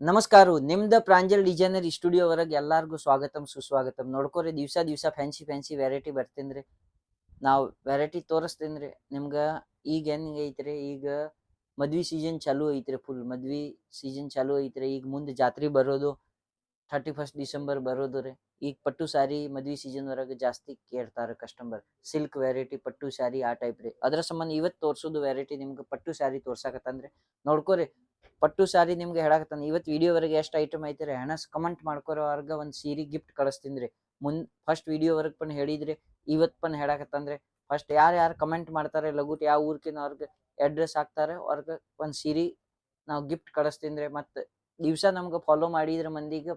ನಮಸ್ಕಾರ ನಿಮ್ದ Pranjal designer studio ವರೆಗೆ ಎಲ್ಲಾರ್ಗು ಸ್ವಾಗತಂ ಸುಸ್ವಾಗತಂ. ನೋಡ್ಕೋರಿ ದಿವ್ಸ ಫ್ಯಾನ್ಸಿ ಫ್ಯಾನ್ಸಿ ವೆರೈಟಿ ಬರ್ತೀನ್ರಿ. ನಾವು ವೆರೈಟಿ ತೋರಿಸ್ತೀನ್ರಿ ನಿಮ್ಗ. ಈಗ ಹೆಂಗ್ ಐತ್ರಿ, ಈಗ ಮದ್ವಿ ಸೀಸನ್ ಚಾಲೂ ಐತ್ರಿ. ಫುಲ್ ಮದ್ವಿ ಸೀಸನ್ ಚಾಲೂ ಐತ್ರಿ. ಈಗ ಮುಂದೆ ಜಾತ್ರೆ ಬರೋದು, 31 ಡಿಸೆಂಬರ್ ಬರೋದು ರೀ. ಈಗ ಪಟ್ಟು ಸಾರಿ ಮದ್ವಿ ಸೀಸನ್ ವರೆಗೆ ಜಾಸ್ತಿ ಕೇಳ್ತಾರ ಕಸ್ಟಮರ್. ಸಿಲ್ಕ್ ವೆರೈಟಿ ಪಟ್ಟು ಸಾರಿ ಆ ಟೈಪ್ ರೀ. ಅದ್ರ ಸಂಬಂಧ ಇವತ್ತು ತೋರ್ಸೋದು ವೆರೈಟಿ ನಿಮ್ಗೆ ಪಟ್ಟು ಸಾರಿ ತೋರ್ಸಾಕತ್ತಂದ್ರೆ ನೋಡ್ಕೋರಿ. ಪಟ್ಟು ಸಾರಿ ನಿಮ್ಗೆ ಹೇಳಾಕತ್ತಾನ. ಇವತ್ತು ವಿಡಿಯೋವರೆಗೆ ಎಷ್ಟು ಐಟಮ್ ಐತ್ರಿ ಹಣಸ್ ಕಮೆಂಟ್ ಮಾಡ್ಕೊರೋರ್ಗ ಒಂದು ಸೀರೆ ಗಿಫ್ಟ್ ಕಳಿಸ್ತೀನಿ. ಫಸ್ಟ್ ವಿಡಿಯೋವರೆಗೆ ಪನ್ ಹೇಳಿದ್ರಿ, ಇವತ್ತು ಪನ್ ಹೇಳಾಕತ್ತಂದ್ರೆ ಫಸ್ಟ್ ಯಾರು ಕಮೆಂಟ್ ಮಾಡ್ತಾರೆ ಲಗುಟ್ ಯಾವ ಊರ್ಕಿನ ಅವ್ರಿಗೆ ಅಡ್ರೆಸ್ ಹಾಕ್ತಾರೆ ಅವ್ರಿಗೆ ಒಂದು ಸೀರೆ ನಾವು ಗಿಫ್ಟ್ ಕಳಿಸ್ತೀನಿ. ಮತ್ತೆ ದಿವ್ಸ ನಮ್ಗೆ ಫಾಲೋ ಮಾಡಿದ್ರೆ ಮಂದಿಗೆ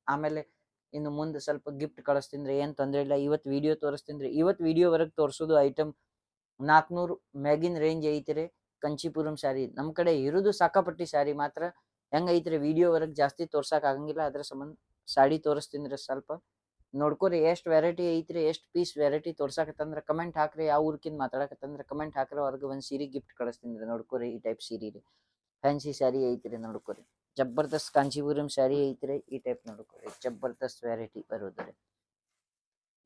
ಆಮೇಲೆ ಇನ್ನು ಮುಂದೆ ಸ್ವಲ್ಪ ಗಿಫ್ಟ್ ಕಳಿಸ್ತೀನಿ. ಏನ್ ತೊಂದ್ರೆ ಇಲ್ಲ. ಇವತ್ತು ವಿಡಿಯೋ ತೋರಿಸ್ತೀನಿ. ಇವತ್ತು ವಿಡಿಯೋವರೆಗೆ ತೋರಿಸೋದು ಐಟಮ್ 400 ಮ್ಯಾಗಿನ್ ರೇಂಜ್ ಐತ್ರಿ. ಕಂಚಿಪುರಂ ಸ್ಯಾರಿ ನಮ್ ಕಡೆ ಇರುದು ಸಾಕಾಪಟ್ಟಿ ಸ್ಯಾರಿ. ಮಾತ್ರ ಹೆಂಗ್ ಐತ್ರಿ ವಿಡಿಯೋವರೆಗೆ ಜಾಸ್ತಿ ತೋರ್ಸಕ್ ಆಗಂಗಿಲ್ಲ. ಅದ್ರ ಸಂಬಂಧ ಸಾಡಿ ತೋರಿಸ್ತೀನಿ. ಸ್ವಲ್ಪ ನೋಡ್ಕೋರಿ ಎಷ್ಟು ವೆರೈಟಿ ಐತ್ರಿ, ಎಷ್ಟು ಪೀಸ್ ವೆರೈಟಿ ತೋರ್ಸಾಕತ್ತಂದ್ರ ಕಮೆಂಟ್ ಹಾಕ್ರಿ. ಯಾವ ಊರ್ಕಿಂದ ಮಾತಾಡಕತ್ತಂದ್ರ ಕಮೆಂಟ್ ಹಾಕ್ರಿ. ಅವ್ರಿಗೆ ಒಂದು ಸೀರೆ ಗಿಫ್ಟ್ ಕಳಿಸ್ತೀನಿ. ನೋಡ್ಕೋರಿ ಈ ಟೈಪ್ ಸೀರೆ ರೀ. ಫ್ಯಾನ್ಸಿ ಸ್ಯಾರಿ ಐತ್ರಿ. ನೋಡ್ಕೋರಿ ಜಬರ್ದಸ್ತ್ ಕಾಂಚೀಪುರಂ ಸ್ಯಾರಿ ಐತ್ರಿ. ಈ ಟೈಪ್ ನೋಡ್ಕೋರಿ ಜಬರ್ದಸ್ತ್ ವೆರೈಟಿ ಬರೋದ್ರಿ.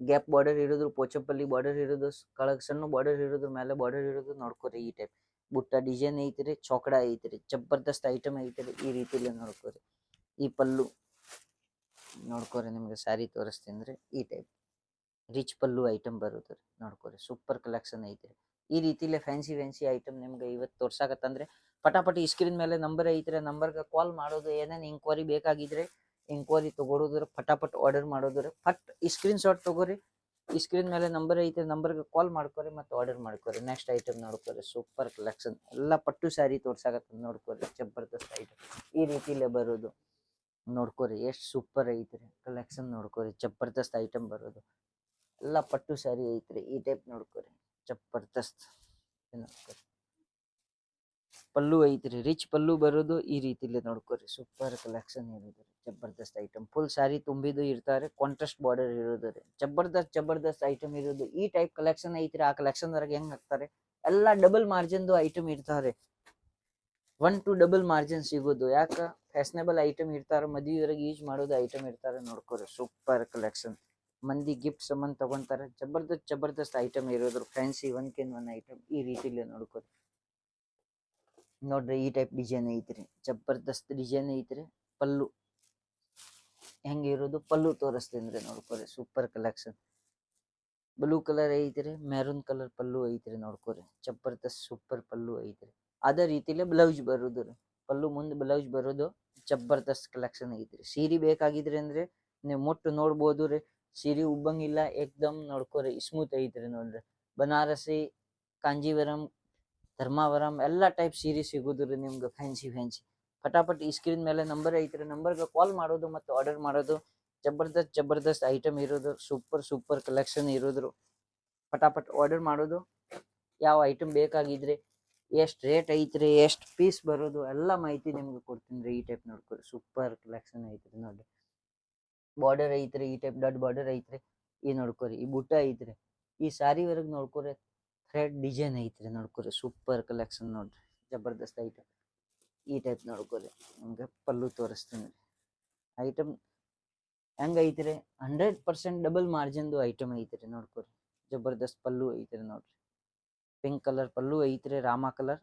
ಗ್ಯಾಪ್ ಬಾರ್ಡರ್ ಇರೋದು, ಪೋಚಂಪಲ್ಲಿ ಬಾರ್ಡರ್ ಇರೋದು, ಕೆಳಗ್ ಸಣ್ಣ ಬಾರ್ಡರ್ ಇರೋದು, ಮೇಲೆ ಬಾರ್ಡರ್ ಇರೋದು ನೋಡ್ಕೋರಿ. ಈ ಟೈಪ್ ಬುಟ್ಟ ಡಿಸೈನ್ ಐತ್ರಿ. ಚೌಕಡ ಐತ್ರಿ. ಜಬರ್ದಸ್ತ್ ಐಟಮ್ ಐತ್ರಿ. ಈ ರೀತಿಲಿ ನೋಡ್ಕೋರಿ. ಈ ಪಲ್ಲು ನೋಡ್ಕೋರಿ. ನಿಮ್ಗೆ ಸ್ಯಾರಿ ತೋರಿಸ್ತೀನಿ. ಈ ಟೈಪ್ ರಿಚ್ ಪಲ್ಲು ಐಟಮ್ ಬರುದ್ರಿ. ನೋಡ್ಕೋರಿ ಸೂಪರ್ ಕಲೆಕ್ಷನ್ ಐತ್ರಿ. ಈ ರೀತಿಲೇ ಫ್ಯಾನ್ಸಿ ಐಟಮ್ ನಿಮ್ಗೆ ಇವತ್ತು ತೋರ್ಸಾಕತ್ತಂದ್ರೆ ಪಟಾಪಟಿ ಸ್ಕ್ರೀನ್ ಮೇಲೆ ನಂಬರ್ ಐತ್ರಿ. ನಂಬರ್ಗೆ ಕಾಲ್ ಮಾಡೋದು. ಏನೇನು ಇಂಕ್ವೈರಿ ಬೇಕಾಗಿದ್ರೆ ಇಂಕ್ವೈರಿ ತಗೊಳೋದ್ರ ಪಟಾಪಟ್ ಆರ್ಡರ್ ಮಾಡೋದ್ರ ಫಟ್ ಸ್ಕ್ರೀನ್ ಶಾಟ್ ತಗೋರಿ. ಈ ಸ್ಕ್ರೀನ್ ಮೇಲೆ ನಂಬರ್ ಐತೆ, ನಂಬರ್ಗೆ ಕಾಲ್ ಮಾಡ್ಕೊರಿ ಮತ್ತೆ ಆರ್ಡರ್ ಮಾಡ್ಕೊರಿ. ನೆಕ್ಸ್ಟ್ ಐಟಮ್ ನೋಡ್ಕೊರಿ. ಸೂಪರ್ ಕಲೆಕ್ಷನ್ ಎಲ್ಲ ಪಟ್ಟು ಸ್ಯಾರಿ ತೋರ್ಸಾಕತ್ತ ನೋಡ್ಕೊರಿ. ಜಬರ್ದಸ್ತ್ ಐಟಮ್ ಈ ರೀತಿಲೇ ಬರೋದು ನೋಡ್ಕೊರಿ. ಎಷ್ಟು ಸೂಪರ್ ಐತ್ರಿ ಕಲೆಕ್ಷನ್. ನೋಡ್ಕೊರಿ ಜಬರ್ದಸ್ತ್ ಐಟಮ್ ಬರೋದು ಎಲ್ಲ ಪಟ್ಟು ಸ್ಯಾರಿ ಐತ್ರಿ. ಈ ಟೈಪ್ ನೋಡ್ಕೊರಿ ಜಬರ್ದಸ್ತ್ ನೋಡ್ಕೊರಿ. ಪಲ್ಲು ಐತ್ರಿ. ರಿಚ್ ಪಲ್ಲು ಬರೋದು ಈ ರೀತಿಲಿ ನೋಡ್ಕೊರಿ. ಸೂಪರ್ ಕಲೆಕ್ಷನ್ ಇರೋದು ಜಬರ್ದಸ್ತ್ ಐಟಮ್. ಫುಲ್ ಸ್ಯಾರಿ ತುಂಬಿದು ಇರ್ತಾರೆ. ಕಾಂಟ್ರಾಸ್ಟ್ ಬಾರ್ಡರ್ ಇರೋದು ರೀ. ಜಬರ್ದಸ್ತ್ ಐಟಮ್ ಇರೋದು ಈ ಟೈಪ್ ಕಲೆಕ್ಷನ್ ಐತ್ರಿ. ಆ ಕಲೆಕ್ಷನ್ ವರೆಗೆ ಹೆಂಗ್ ಹಾಕ್ತಾರೆ ಎಲ್ಲ ಡಬಲ್ ಮಾರ್ಜಿನ್ದು ಐಟಮ್ ಇರ್ತಾರೆ. 1 to ಡಬಲ್ ಮಾರ್ಜಿನ್ ಸಿಗೋದು. ಯಾಕ ಫ್ಯಾಷನೇಬಲ್ ಐಟಮ್ ಇರ್ತಾರ. ಮದುವೆವರೆಗೆ ಯೂಸ್ ಮಾಡೋದು ಐಟಮ್ ಇರ್ತಾರೆ. ನೋಡ್ಕೊರಿ ಸೂಪರ್ ಕಲೆಕ್ಷನ್. ಮಂದಿ ಗಿಫ್ಟ್ ಸಂಬಂಧ ತಗೊಂತಾರೆ. ಜಬರ್ದಸ್ತ್ ಐಟಮ್ ಇರೋದ್ರು. ಫ್ಯಾನ್ಸಿ ಒನ್ ಐಟಮ್ ಈ ರೀತಿಲಿ ನೋಡ್ಕೊರಿ. ನೋಡ್ರಿ ಈ ಟೈಪ್ ಡಿಸೈನ್ ಐತ್ರಿ. ಜಬರ್ದಸ್ತ್ ಡಿಸೈನ್ ಐತ್ರಿ. ಪಲ್ಲು ಹೆಂಗಿರೋದು ಪಲ್ಲು ತೋರಿಸ್ತೀನಿ. ನೋಡ್ಕೊರಿ ಸೂಪರ್ ಕಲೆಕ್ಷನ್. ಬ್ಲೂ ಕಲರ್ ಐತ್ರಿ, ಮೆರೂನ್ ಕಲರ್ ಪಲ್ಲು ಐತ್ರಿ. ನೋಡ್ಕೊರಿ ಜಬರ್ದಸ್ತ್ ಸೂಪರ್ ಪಲ್ಲು ಐತ್ರಿ. ಅದೇ ರೀತಿಲೇ ಬ್ಲೌಸ್ ಬರೋದು ರೀ. ಪಲ್ಲು ಮುಂದೆ ಬ್ಲೌಸ್ ಬರೋದು ಜಬರ್ದಸ್ತ್ ಕಲೆಕ್ಷನ್ ಐತ್ರಿ. ಸೀರೆ ಬೇಕಾಗಿದ್ರಿ ಅಂದ್ರೆ ನೀವು ಮುಟ್ಟು ನೋಡ್ಬೋದು ರೀ. ಸೀರೆ ಉಬ್ಬಂಗಿಲ್ಲ, ಏಕ್ದಮ್ ನೋಡ್ಕೊರಿ ಸ್ಮೂತ್ ಐತ್ರಿ. ನೋಡ್ರಿ ಬನಾರಸಿ, ಕಾಂಜೀವರಂ, ಧರ್ಮಾವರಂ ಎಲ್ಲ ಟೈಪ್ ಸೀರೆ ಸಿಗೋದ್ರಿ ನಿಮ್ಗೆ. ಫ್ಯಾನ್ಸಿ ಪಟಾಪಟ್ ಈ ಸ್ಕ್ರೀನ್ ಮೇಲೆ ನಂಬರ್ ಐತ್ರಿ. ನಂಬರ್ಗೆ ಕಾಲ್ ಮಾಡೋದು ಮತ್ತು ಆರ್ಡರ್ ಮಾಡೋದು. ಜಬರ್ದಸ್ತ್ ಐಟಮ್ ಇರೋದು. ಸೂಪರ್ ಕಲೆಕ್ಷನ್ ಇರೋದ್ರು. ಪಟಾಪಟ್ ಆರ್ಡರ್ ಮಾಡೋದು. ಯಾವ ಐಟಮ್ ಬೇಕಾಗಿದ್ರೆ ಎಷ್ಟು ರೇಟ್ ಐತ್ರಿ, ಎಷ್ಟು ಪೀಸ್ ಬರೋದು ಎಲ್ಲ ಮಾಹಿತಿ ನಿಮ್ಗೆ ಕೊಡ್ತೀನಿ. ಈ ಟೈಪ್ ನೋಡ್ಕೊರಿ. ಸೂಪರ್ ಕಲೆಕ್ಷನ್ ಐತ್ರಿ. ನೋಡ್ರಿ ಬಾರ್ಡರ್ ಐತ್ರಿ. ಈ ಟೈಪ್ ದೊಡ್ಡ ಬಾರ್ಡರ್ ಐತ್ರಿ. ಈ ನೋಡ್ಕೊರಿ. ಈ ಬುಟ್ಟ ಐತ್ರಿ. ಈ ಸ್ಯಾರಿ ವರೆಗೆ ನೋಡ್ಕೊರಿ. ಥ್ರೆಡ್ ಡಿಸೈನ್ ಐತ್ರಿ. ನೋಡ್ಕೊರಿ ಸೂಪರ್ ಕಲೆಕ್ಷನ್. ನೋಡ್ರಿ ಜಬರ್ದಸ್ತ್ ಐಟಮ್ ಈ ಟೈಪ್ ನೋಡ್ಕೊರಿ. ನಿಮ್ಗೆ ಪಲ್ಲು ತೋರಿಸ್ತೀನಿ. ಐಟಮ್ ಹೆಂಗ ಐತ್ರಿ 100% ಡಬಲ್ ಮಾರ್ಜಿನ್ದು ಐಟಮ್ ಐತ್ರಿ. ನೋಡ್ಕೊರಿ ಜಬರ್ದಸ್ತ್ ಪಲ್ಲು ಐತ್ರಿ. ನೋಡ್ರಿ ಪಿಂಕ್ ಕಲರ್ ಪಲ್ಲು ಐತ್ರಿ. ರಾಮ ಕಲರ್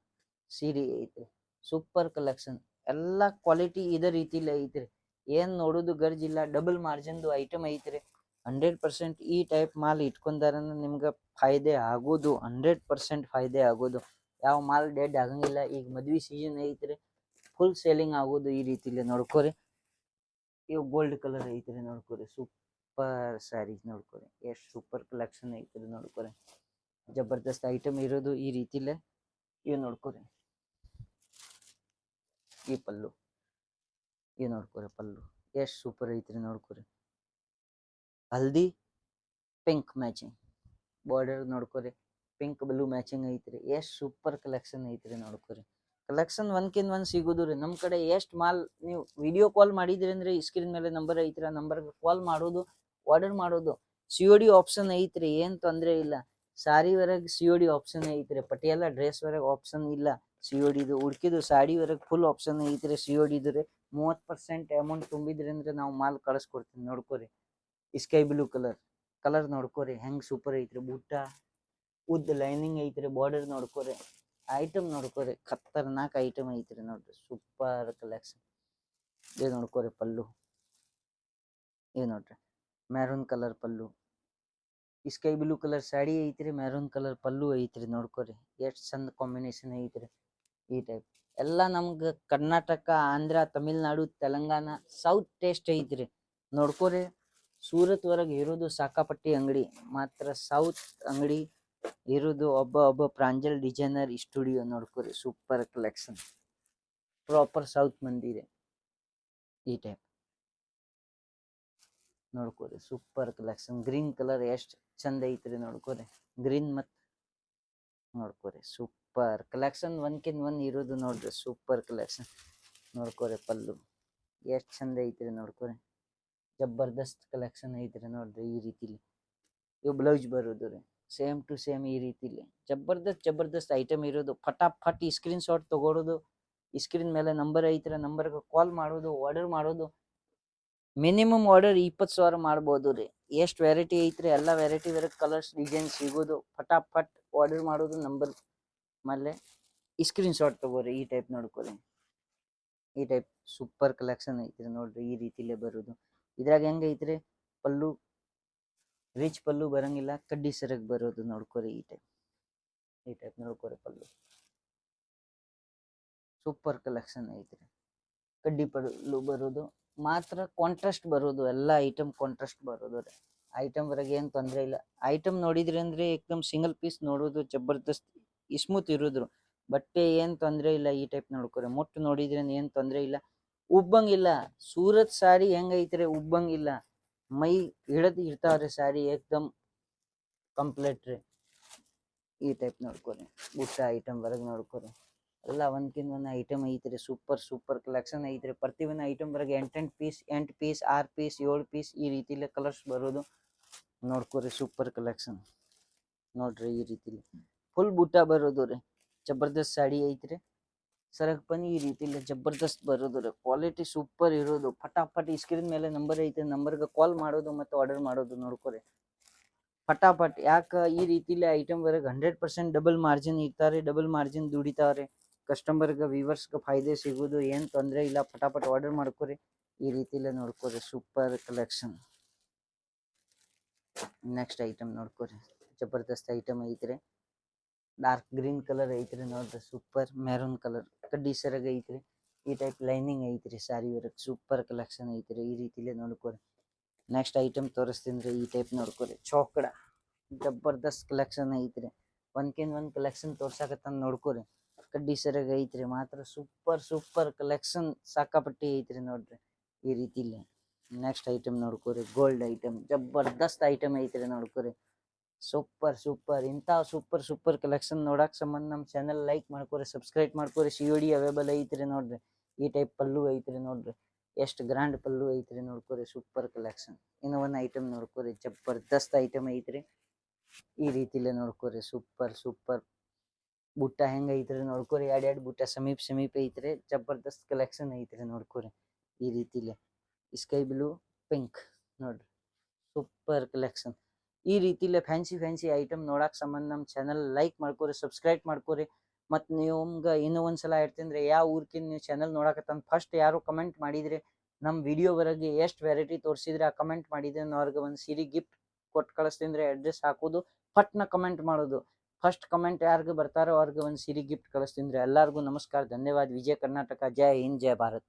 ಸೀರೆ ಐತ್ರಿ. Super collection. ಎಲ್ಲ ಕ್ವಾಲಿಟಿ ಇದೇ ರೀತಿಲಿ ಐತ್ರಿ. ಏನ್ ನೋಡೋದು ಗರ್ಜಿಲ್ಲ. ಡಬಲ್ ಮಾರ್ಜಿನ್ದು ಐಟಮ್ ಐತ್ರಿ. 100% ಈ ಟೈಪ್ ಮಾಲ್ ಇಟ್ಕೊಂಡಾರ ನಿಮ್ಗೆ ಫಾಯ್ದೆ ಆಗೋದು. 100% ಫಾಯ್ದೆ ಆಗೋದು. ಯಾವ ಮಾಲ್ ಡೆಡ್ ಆಗಂಗಿಲ್ಲ. ಈಗ ಮದ್ವಿ ಸೀಸನ್ ಐತ್ರಿ. ಫುಲ್ ಸೇಲಿಂಗ್ ಆಗೋದು ಈ ರೀತಿಲಿ ನೋಡ್ಕೊರಿ. ಇವು ಗೋಲ್ಡ್ ಕಲರ್ ಐತ್ರಿ. ನೋಡ್ಕೊರಿ ಸೂಪರ್ ಸ್ಯಾರಿ. ನೋಡ್ಕೊರಿ ಎಷ್ಟು ಸೂಪರ್ ಕಲೆಕ್ಷನ್ ಐತ್ರಿ. ನೋಡ್ಕೊರಿ ಜಬರ್ದಸ್ತ್ ಐಟಮ್ ಇರೋದು ಈ ರೀತಿಲೇ. ಇವ್ ನೋಡ್ಕೊರಿ ಈ ಪಲ್ಲು. ಇವ್ ನೋಡ್ಕೊರಿ ಪಲ್ಲು ಎಷ್ಟು ಸೂಪರ್ ಐತ್ರಿ. ನೋಡ್ಕೊರಿ ಹಲ್ದಿ ಪಿಂಕ್ ಮ್ಯಾಚಿಂಗ್ ಬಾರ್ಡರ್. ನೋಡ್ಕೊರಿ ಪಿಂಕ್ ಬ್ಲೂ ಮ್ಯಾಚಿಂಗ್ ಐತ್ರಿ. ಎಷ್ಟು ಸೂಪರ್ ಕಲೆಕ್ಷನ್ ಐತ್ರಿ. ನೋಡ್ಕೊರಿ ಕಲೆಕ್ಷನ್ ಒಂದ್ ಸಿಗೋದು ರೀ. ನಮ್ ಕಡೆ ಎಷ್ಟು ಮಾಲ್ ನೀವು ವಿಡಿಯೋ ಕಾಲ್ ಮಾಡಿದ್ರಿ ಅಂದ್ರೆ ಸ್ಕ್ರೀನ್ ಮೇಲೆ ನಂಬರ್ ಐತ್ರಿ. ಆ ನಂಬರ್ಗೆ ಕಾಲ್ ಮಾಡೋದು, ಆರ್ಡರ್ ಮಾಡೋದು. COD ಆಪ್ಷನ್ ಐತ್ರಿ. ಏನ್ ತೊಂದ್ರೆ ಇಲ್ಲ. ಸಾರಿ ವರೆಗೆ COD ಆಪ್ಷನ್ ಐತ್ರಿ. ಪಟಿಯಾಲ ಡ್ರೆಸ್ ವರೆಗೆ ಆಪ್ಷನ್ ಇಲ್ಲ. COD ಉಳ್ಕಿದ್ದು ಸಾಡಿವರೆಗೆ ಫುಲ್ ಆಪ್ಷನ್ ಐತ್ರಿ. COD ರೀ 30% ಅಮೌಂಟ್ ತುಂಬಿದ್ರಿ ಅಂದ್ರೆ ನಾವು ಮಾಲ್ ಕಳಿಸ್ಕೊಡ್ತೀನಿ. ನೋಡ್ಕೋರಿ ಸ್ಕೈ ಬ್ಲೂ ಕಲರ್ ನೋಡ್ಕೋರಿ ಹೆಂಗ್ ಸೂಪರ್ ಐತ್ರಿ. ಬೂಟ ಉದ್ದ ಲೈನಿಂಗ್ ಐತ್ರಿ. ಬಾರ್ಡರ್ ನೋಡ್ಕೋರಿ. ಐಟಮ್ ನೋಡ್ಕೋರಿ ಖತರ್ನಾಕ್ ಐಟಮ್ ಐತ್ರಿ ನೋಡ್ರಿ. Super collection. ಇದು ನೋಡ್ಕೋರಿ ಪಲ್ಲು. ಇದು ನೋಡ್ರಿ ಮೆರೂನ್ ಕಲರ್ ಪಲ್ಲು. ಸ್ಕೈ ಬ್ಲೂ ಕಲರ್ ಸಾಡಿ ಐತ್ರಿ. ಮೆರೂನ್ ಕಲರ್ ಪಲ್ಲು ಐತ್ರಿ. ನೋಡ್ಕೋರಿ ಎಷ್ಟ್ ಚಂದ ಕಾಂಬಿನೇಷನ್ ಐತ್ರಿ. ಈ ಟೈಪ್ ಎಲ್ಲ ನಮ್ಗ ಕರ್ನಾಟಕ, ಆಂಧ್ರ, ತಮಿಳ್ನಾಡು, ತೆಲಂಗಾಣ, ಸೌತ್ ಟೇಸ್ಟ್ ಐತ್ರಿ. ನೋಡ್ಕೋರಿ ಸೂರತ್ ವರೆಗೆ ಇರೋದು ಸಾಕಾಪಟ್ಟಿ ಅಂಗಡಿ. ಮಾತ್ರ ಸೌತ್ ಅಂಗಡಿ ಇರೋದು ಒಬ್ಬ ಪ್ರಾಂಜಲ್ ಡಿಸೈನರ್ ಸ್ಟುಡಿಯೋ. ನೋಡ್ಕೋರಿ ಸೂಪರ್ ಕಲೆಕ್ಷನ್. ಪ್ರಾಪರ್ ಸೌತ್ ಮಂದಿದೆ. ಈ ಟೈಪ್ ನೋಡ್ಕೋರಿ ಸೂಪರ್ ಕಲೆಕ್ಷನ್. ಗ್ರೀನ್ ಕಲರ್ ಎಷ್ಟ್ ಚಂದ ಐತ್ರಿ. ನೋಡ್ಕೋರಿ ಗ್ರೀನ್ ಮತ್ ನೋಡ್ಕೋರಿ ಸೂಪರ್ ಕಲೆಕ್ಷನ್. ಒನ್ಕಿನ್ ಒನ್ ಇರೋದು ನೋಡ್ರಿ. Super collection. ನೋಡ್ಕೋರಿ ಪಲ್ಲು ಎಷ್ಟ್ ಚಂದ ಐತ್ರಿ. ನೋಡ್ಕೋರಿ ಜಬರ್ದಸ್ತ್ ಕಲೆಕ್ಷನ್ ಐತ್ರಿ. ನೋಡ್ರಿ ಈ ರೀತಿಲಿ ಇವು ಬ್ಲೌಸ್ ಬರೋದು ರೀ ಸೇಮ್ ಟು ಸೇಮ್ ಈ ರೀತಿಲಿ ಜಬರ್ದಸ್ತ್ ಐಟಮ್ ಇರೋದು. ಫಟಾಫಟ್ ಈ ಸ್ಕ್ರೀನ್ ಶಾಟ್ ತಗೊಳೋದು. ಸ್ಕ್ರೀನ್ ಮೇಲೆ ನಂಬರ್ ಐತ್ರಿ. ನಂಬರ್ಗೆ ಕಾಲ್ ಮಾಡೋದು, ಆರ್ಡರ್ ಮಾಡೋದು. ಮಿನಿಮಮ್ ಆರ್ಡರ್ 20,000 ಮಾಡ್ಬೋದು ರೀ. ಎಷ್ಟು ವೆರೈಟಿ ಐತ್ರಿ ಎಲ್ಲ ವೆರೈಟಿ ಕಲರ್ಸ್ ಡಿಸೈನ್ ಸಿಗೋದು. ಫಟಾಫಟ್ ಆರ್ಡರ್ ಮಾಡೋದು. ನಂಬರ್ ಮೇಲೆ ಸ್ಕ್ರೀನ್ ಶಾಟ್ ತಗೋರಿ. ಈ ಟೈಪ್ ನೋಡ್ಕೋರಿ. ಈ ಟೈಪ್ ಸೂಪರ್ ಕಲೆಕ್ಷನ್ ಐತ್ರಿ. ನೋಡ್ರಿ ಈ ರೀತಿಲೇ ಬರೋದು. ಇದ್ರಾಗ ಹೆಂಗ ಐತ್ರಿ ಪಲ್ಲು ರಿಚ್ ಪಲ್ಲು ಬರಂಗಿಲ್ಲ. ಕಡ್ಡಿ ಸೆರಗ್ ಬರೋದು. ನೋಡ್ಕೋರಿ ಈ ಟೈಪ್ ನೋಡ್ಕೋರಿ ಪಲ್ಲು. ಸೂಪರ್ ಕಲೆಕ್ಷನ್ ಐತ್ರಿ. ಕಡ್ಡಿ ಪಲ್ಲು ಬರೋದು. ಮಾತ್ರ ಕಾಂಟ್ರಾಸ್ಟ್ ಬರೋದು. ಎಲ್ಲ ಐಟಮ್ ಕಾಂಟ್ರಾಸ್ಟ್ ಬರೋದು ರೀ. ಐಟಮ್ ವರೆಗೆ ಏನ್ ತೊಂದ್ರೆ ಇಲ್ಲ. ಐಟಮ್ ನೋಡಿದ್ರಿ ಅಂದ್ರೆ ಏಕದಮ್ ಸಿಂಗಲ್ ಪೀಸ್ ನೋಡೋದು ಜಬರ್ದಸ್ತ್ ಸ್ಮೂತ್ ಇರೋದ್ರು. ಬಟ್ಟೆ ಏನ್ ತೊಂದ್ರೆ ಇಲ್ಲ. ಈ ಟೈಪ್ ನೋಡ್ಕೋರಿ. ಮುಟ್ಟು ನೋಡಿದ್ರಿ ಏನ್ ತೊಂದ್ರೆ ಇಲ್ಲ. ಉಬ್ಬಂಗಿಲ್ಲ. ಸೂರತ್ ಸಾರಿ ಹೆಂಗ ಐತ್ರಿ ಉಬ್ಬಂಗಿಲ್ಲ. ಮೈ ಹಿಡದ್ ಇರ್ತಾವ್ರಿ ಸಾರಿ ಏಕದಮ್ ಕಂಪ್ಲೇಟ್ ರೀ. ಈ ಟೈಪ್ ನೋಡ್ಕೋರಿ. ಬುಟ್ಟ ಐಟಮ್ ವರೆಗೆ ನೋಡ್ಕೋರಿ. ಎಲ್ಲ ಒಂದ್ಕಿಂತ ಒಂದ್ ಐಟಮ್ ಐತ್ರಿ. ಸೂಪರ್ ಕಲೆಕ್ಷನ್ ಐತ್ರಿ. ಪ್ರತಿಯೊಂದು ಐಟಮ್ ವರೆಗೆ 8 ಪೀಸ್ 6 ಪೀಸ್ 7 ಪೀಸ್ ಈ ರೀತಿಲಿ ಕಲರ್ಸ್ ಬರೋದು. ನೋಡ್ಕೋರಿ ಸೂಪರ್ ಕಲೆಕ್ಷನ್. ನೋಡ್ರಿ ಈ ರೀತಿಲಿ ಫುಲ್ ಬುಟ್ಟ ಬರೋದು ರೀ. ಜಬರ್ದಸ್ತ್ ಸಾಡಿ ಐತ್ರಿ. ಸರಕ್ ಬನ್ನಿ ಈ ರೀತಿಲಿ ಜಬರ್ದಸ್ತ್ ಬರೋದು ರೀ. ಕ್ವಾಲಿಟಿ ಸೂಪರ್ ಇರೋದು. ಫಟಾಫಟ್ ಈ ಸ್ಕ್ರೀನ್ ಮೇಲೆ ನಂಬರ್ ಐತೆ. ನಂಬರ್ಗೆ ಕಾಲ್ ಮಾಡೋದು ಮತ್ತು ಆರ್ಡರ್ ಮಾಡೋದು. ನೋಡ್ಕೋರಿ ಫಟಾಫಟ್. ಯಾಕ ಈ ರೀತಿಲಿ ಐಟಮ್ ವರೆಗೆ 100% ಡಬಲ್ ಮಾರ್ಜಿನ್ ಇರ್ತಾರೆ. ಡಬಲ್ ಮಾರ್ಜಿನ್ ದುಡಿತಾವ್ರಿ. ಕಸ್ಟಮರ್ಗೆ ವ್ಯೂವರ್ಸ್ಗೆ ಫಾಯ್ದೆ ಸಿಗೋದು. ಏನ್ ತೊಂದ್ರೆ ಇಲ್ಲ. ಫಟಾಫಟ್ ಆರ್ಡರ್ ಮಾಡ್ಕೋರಿ. ಈ ರೀತಿಲೇ ನೋಡ್ಕೋರಿ ಸೂಪರ್ ಕಲೆಕ್ಷನ್. ನೆಕ್ಸ್ಟ್ ಐಟಮ್ ನೋಡ್ಕೋರಿ. ಜಬರ್ದಸ್ತ್ ಐಟಮ್ ಐತ್ರಿ. ಡಾರ್ಕ್ ಗ್ರೀನ್ ಕಲರ್ ಐತ್ರಿ. ನೋಡ್ರಿ ಸೂಪರ್. ಮೆರೂನ್ ಕಲರ್ ಕಡ್ಡಿ ಸೆರಗ್ ಐತ್ರಿ. ಈ ಟೈಪ್ ಲೈನಿಂಗ್ ಐತ್ರಿ. ಸಾರಿ ವರೆಗೆ ಸೂಪರ್ ಕಲೆಕ್ಷನ್ ಐತ್ರಿ. ಈ ರೀತಿಲೇ ನೋಡ್ಕೋರಿ. ನೆಕ್ಸ್ಟ್ ಐಟಮ್ ತೋರಿಸ್ತೀನಿ. ಈ ಟೈಪ್ ನೋಡ್ಕೋರಿ ಚೌಕಡ. ಜಬರ್ದಸ್ತ್ ಕಲೆಕ್ಷನ್ ಐತ್ರಿ. ಒಂದ್ಕಿಂತ ಒಂದ್ ಕಲೆಕ್ಷನ್ ತೋರ್ಸಾಕತ್ತ ನೋಡ್ಕೋರಿ. ಕಡ್ಡಿ ಸೆರಗ್ ಐತ್ರಿ. ಮಾತ್ರ ಸೂಪರ್ ಕಲೆಕ್ಷನ್ ಸಾಕಾಪಟ್ಟಿ ಐತ್ರಿ. ನೋಡ್ರಿ ಈ ರೀತಿಲಿ. ನೆಕ್ಸ್ಟ್ ಐಟಮ್ ನೋಡ್ಕೋರಿ. ಗೋಲ್ಡ್ ಐಟಮ್ ಜಬರ್ದಸ್ತ್ ಐಟಮ್ ಐತ್ರಿ. ನೋಡ್ಕೋರಿ ಸೂಪರ್. ಇಂಥ ಸೂಪರ್ ಕಲೆಕ್ಷನ್ ನೋಡಕ್ ಸಂಬಂಧ ನಮ್ಮ ಚಾನೆಲ್ ಲೈಕ್ ಮಾಡ್ಕೋರಿ, ಸಬ್ಸ್ಕ್ರೈಬ್ ಮಾಡ್ಕೋರಿ. COD ಅವೈಲೇಬಲ್ ಐತ್ರಿ. ನೋಡ್ರಿ ಈ ಟೈಪ್ ಪಲ್ಲು ಐತ್ರಿ. ನೋಡ್ರಿ ಎಷ್ಟು ಗ್ರ್ಯಾಂಡ್ ಪಲ್ಲು ಐತ್ರಿ. ನೋಡ್ಕೋರಿ ಸೂಪರ್ ಕಲೆಕ್ಷನ್. ಇನ್ನು ಒಂದ್ ಐಟಮ್ ನೋಡ್ಕೋರಿ. ಜಬರ್ದಸ್ತ್ ಐಟಮ್ ಐತ್ರಿ. ಈ ರೀತಿಲೇ ನೋಡ್ಕೋರಿ ಸೂಪರ್. ಬುಟ್ಟ ಹೆಂಗ ಐತ್ರಿ ನೋಡ್ಕೋರಿ. ಎರಡ್ ಬುಟ್ಟ ಸಮೀಪ ಐತ್ರಿ. ಜಬರ್ದಸ್ತ್ ಕಲೆಕ್ಷನ್ ಐತ್ರಿ. ನೋಡ್ಕೋರಿ ಈ ರೀತಿಲೇ ಸ್ಕೈ ಬ್ಲೂ ಪಿಂಕ್. ನೋಡ್ರಿ ಸೂಪರ್ ಕಲೆಕ್ಷನ್. ಈ ರೀತಿಲೇ ಫ್ಯಾನ್ಸಿ ಐಟಮ್ ನೋಡಕ್ ಸಂಬಂಧ ನಮ್ಮ ಚಾನಲ್ ಲೈಕ್ ಮಾಡ್ಕೋರಿ, ಸಬ್ಸ್ಕ್ರೈಬ್ ಮಾಡ್ಕೋರಿ. ಮತ್ತು ನಿಮ್ಗೆ ಇನ್ನೂ ಒಂದ್ಸಲ ಹೇಳ್ತೀನಿ. ಯಾವ ಊರ್ಕಿನ್ ನೀವು ಚಾನಲ್ ನೋಡಕತ್ತಂತ ಫಸ್ಟ್ ಯಾರು ಕಮೆಂಟ್ ಮಾಡಿದ್ರಿ ನಮ್ಮ ವಿಡಿಯೋವರೆಗೆ ಎಷ್ಟು ವೆರೈಟಿ ತೋರಿಸಿದ್ರೆ ಆ ಕಮೆಂಟ್ ಮಾಡಿದ್ರೆ ಅವ್ರಿಗೆ ಒಂದು ಸೀರೆ ಗಿಫ್ಟ್ ಕೊಟ್ಟು ಕಳಿಸ್ತೀನಿ. ಅಡ್ರೆಸ್ ಹಾಕೋದು ಫಟ್ನ ಕಮೆಂಟ್ ಮಾಡೋದು. ಫಸ್ಟ್ ಕಮೆಂಟ್ ಯಾರಿಗೆ ಬರ್ತಾರೋ ಅವ್ರಿಗೆ ಒಂದು ಸೀರೆ ಗಿಫ್ಟ್ ಕಳಿಸ್ತೀನಿ. ಎಲ್ಲರಿಗೂ ನಮಸ್ಕಾರ, ಧನ್ಯವಾದ. ವಿಜಯ ಕರ್ನಾಟಕ. ಜೈ ಹಿಂದ್, ಜೈ ಭಾರತ್.